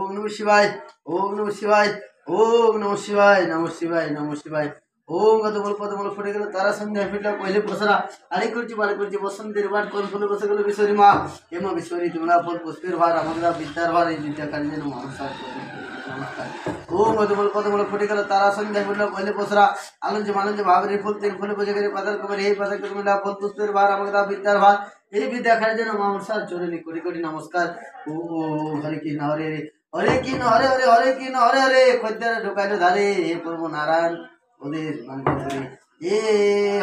ओम नमः शिवाय ओम नमः शिवाय ओम नमः शिवाय नमः शिवाय नमः शिवाय ओम गदमल पदमल फटे गल तारा संध्या फिटला पहिले पसरा आड़ी कुर्ची बाड़ी कुर्ची बसंतीर बाट कोन फुले बसे गल विश्वरी मा हेम विश्वरी तुमला फल पुष्पेर भार अमगदा विद्यार भार ई विद्या कार्य नमस्कार नमस्कार ओम गदमल पदमल फटे गल तारा संध्या फिटला पहिले पसरा आलंज मालंज भावरे फुल तीन फुले बजे गरे पदर कमर हे पदर तुमला फल पुष्पेर भार अमगदा विद्यार भार এই বিদ্যা খার জন্য নমস্কার চরণে কোটি কোটি নমস্কার ও হরে কৃষ্ণ হরে হরে হরে কৃষ্ণ হরে হরে হরে কৃষ্ণ হরে হরে খদ্দের ঢোকাইলো ধারে হে প্রভু নারায়ণ ওদের মানে এ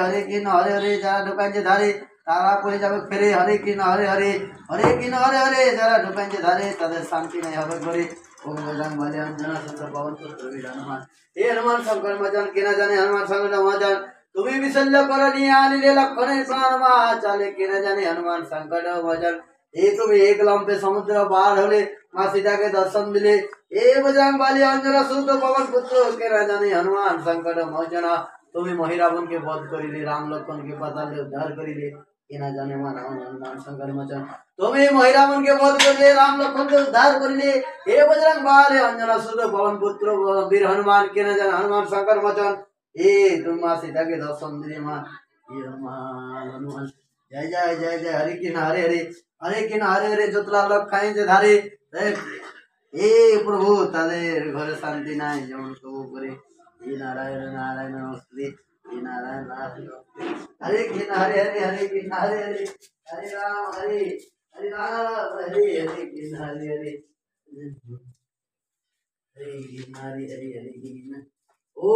হরে কৃষ্ণ হরে হরে যারা ঢোকাইছে ধারে তারা পড়ে যাবে ফেরে হরে কৃষ্ণ হরে হরে হরে কৃষ্ণ হরে হরে যারা ঢোকাইছে ধারে তাদের শান্তি নাই হবে ঘরে ওম বজরং বলি অঞ্জনা সুন্দর পবন পুত্র হনুমান हे हनुमान शंकर मजन के न जाने हनुमान शंकर मजन तुम्हें विशल्य करनी आनिले लखने प्राण मा चाले के न जाने हनुमान शंकर मजन ये तुम्हें एक लंबे समुद्र पार होले मां सीता के दर्शन दिले ए बजरंग बली अंजना सुत पवन पुत्र के न जाने हनुमान शंकर मजन तुम्हें महिरावन के वध करिले राम लक्ष्मण के पाताल उद्धार करिले के न जाने हनुमान शंकर मजन तुम्हें महिरावन के वध करिले राम लक्ष्मण के उद्धार करिले हे बजरंग बली अंजना सुत पवन पुत्र वीर हनुमान के न जाने हनुमान शंकर मजन ए तुम माँ सीता के दर्शन दिले माँ ये हनुमान हनुमान जय जय जय जय हरे कृष्ण हरे हरे हरे कृष्ण हरे हरे जोतला लोक खाई जे धारे ए प्रभु तादेर घरे शांति নাই যেমন তবু করে हे नारायण नारायण नमस्ते हे नारायण नारायण हरे कृष्ण हरे हरे हरे कृष्ण हरे हरे हरे राम हरे हरे कृष्ण हरे हरे हरे कृष्ण हरे हरे हरे कृष्ण ओ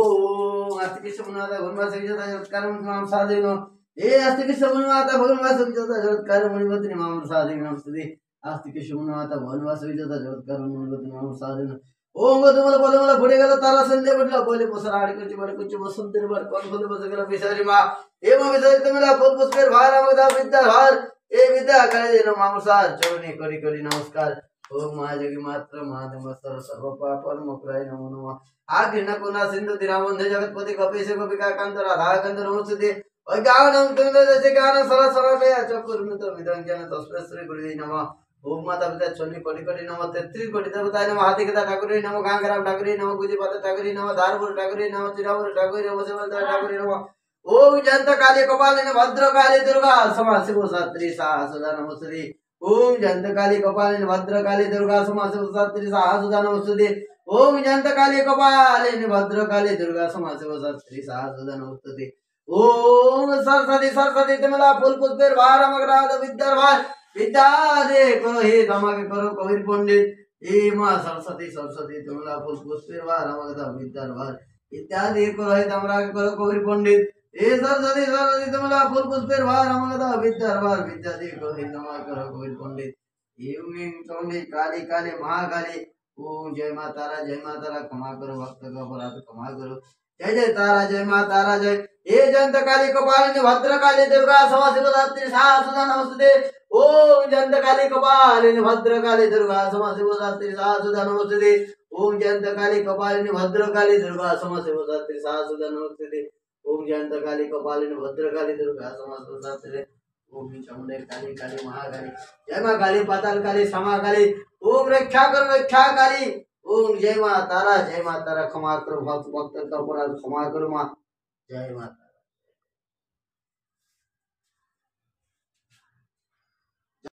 अस्तिकेश मुनिमाता भगवान विजयता जगत्कार नाम साधेनो ए अस्तिकेश मुनिमाता भगवान विजयता जगत्कार मुनिवती नाम साधेनो नमस्ते अस्तिकेश मुनिमाता भगवान विजयता जगत्कार मुनिवती नाम साधेनो ओम गदमल पदमल फुटे गल तारा संध्या बटला पहिले पसरा आड़ी कुछ बसंतीर बाट कोन फुले बसे गल विषहरी मा एम विषहरी तुमला फुल पुष्पेर भार अमगदा विद्या भार ए विद्या करे नो मामसार चरणे करी करी नमस्कार ओम महाजगी मात्र महादेवस्तर सर्व पापन मोक्राय नमो नमः आघिन कोना सिंधु दिनावंध जगतपति कपीश गोपिका कांत राधा कांत नमस्ते अज्ञानं तुंदसे ज्ञान सरसरलय चकुर्मित विदंजन तस्मै श्री गुरुदेव नमः ओम माता पिता चन्नी कोटि कोटि नमः 33 कोटि देवताय नमः हाथीकथा ठाकुरे नमः गांगराम ठाकुरे नमः गुजीपात ठाकुरे नमः धारपुर ठाकुरे नमः चिरापुर ठाकुरे नमः सेवंत ठाकुरे नमः ओम जयंत काली कपालिनी भद्र काली दुर्गा समा शिव सात्री सदा नमस्ते ओम जयंत काली कपालिनी भद्र काली दुर्गा समा शिव सात्री सदा नमस्ते ओम जयंत काली कपालिनी भद्र काली दुर्गा समा शिव सात्री सदा नमस्ते ओम सरस्वती सरस्वती तुमला फूल पुष्पेर भार अमगराध विद्यार भार विद्या दे करो हे धमाके करो कबीर पंडित हे मां सरस्वती सरस्वती तुमला फूल पुष्पेर भार अमगराध विद्यार भार विद्या दे करो हे धमाके करो कबीर पंडित हे सरस्वती सरस्वती तुमला फूल पुष्पेर भार अमगराध विद्यार भार विद्या दे करो हे धमाके करो कबीर पंडित हे चौंडी काली काली महाकाली ओम जय मां तारा क्षमा करो भक्त का अपराध क्षमा करो जय जय तारा जय मां तारा जय हे जयंत काली कपालिनी भद्र काली दुर्गा समा शिव सात्री सदा नमस्ते ओम जयंत काली कपालिनी भद्र काली दुर्गा समा शिव सात्री सदा नमस्ते ओम जयंत काली कपालिनी भद्र काली दुर्गा समा शिव सात्री सदा नमस्ते ओम जयंत काली कपालिनी भद्र काली दुर्गा समा शिव सात्री ओम चामुंडे काली काली महाकाली जय मां काली पाताल काली समा काली ओम रक्षा काली ओम जय मां तारा क्षमा करो भक्त का अपराध क्षमा करो मां जय माता।